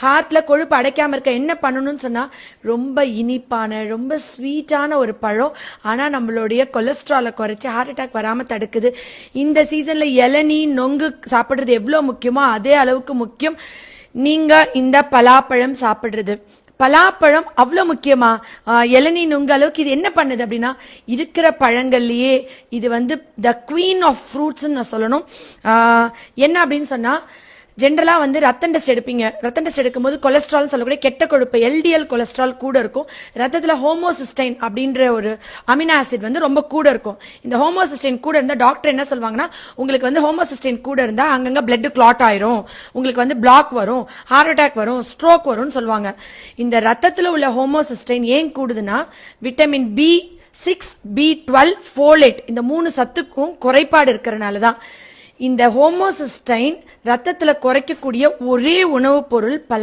ஹார்ட்ல கொழுப்பு அடைக்காம இருக்க என்ன பண்ணணும்னு சொன்னா ரொம்ப இனிப்பான ரொம்ப ஸ்வீட்டான ஒரு பழம். ஆனா நம்மளுடைய கொலஸ்ட்ராலை குறைச்சி ஹார்ட் அட்டாக் வராம தடுக்குது. இந்த சீசன்ல இளநீ நொங்கு சாப்பிடுறது எவ்வளவு முக்கியமோ அதே அளவுக்கு முக்கியம் நீங்க இந்த பலாப்பழம் சாப்பிடுறது. பலாப்பழம் அவ்வளோ முக்கியமா? இளநீ நுங்க அளவுக்கு இது என்ன பண்ணுது அப்படின்னா, இருக்கிற பழங்கள்லயே இது வந்து த குவீன் ஆஃப் ஃப்ரூட்ஸ்ன்னு நான் சொல்லணும். என்ன அப்படின்னு சொன்னா, ஜென்ரலா வந்து ரத்தம் டெஸ்ட் எடுப்பீங்க. ரத்தம் டெஸ்ட் எடுக்கும்போது கொலஸ்ட்ரால் சொல்லக்கூடிய கெட்ட கொழுப்பு எல்டிஎல் கொலஸ்ட்ரால் கூட இருக்கும். ரத்தத்துல ஹோமோசிஸ்டைன் அப்படின்ற ஒரு அமினோ ஆசிட் வந்து ரொம்ப கூட இருக்கும். இந்த ஹோமோசிஸ்டைன் கூட இருந்தா டாக்டர் என்ன சொல்லுவாங்கன்னா, உங்களுக்கு வந்து ஹோமோசிஸ்டைன் கூட இருந்தா அங்கங்க பிளட் கிளாட் ஆயிரும், உங்களுக்கு வந்து பிளாக் வரும், ஹார்ட் அட்டாக் வரும், ஸ்ட்ரோக் வரும்னு சொல்லுவாங்க. இந்த ரத்தத்துல உள்ள ஹோமோசிஸ்டைன் ஏன் கூடுதுன்னா, விட்டமின் B6 B12 ஃபோலேட் இந்த 3 சத்துக்கும் குறைபாடு இருக்கிறனால தான். இந்த ஹோமோசிஸ்டைன் ரத்தத்துல குறைக்கக்கூடிய ஒரே உணவுப் பொருள்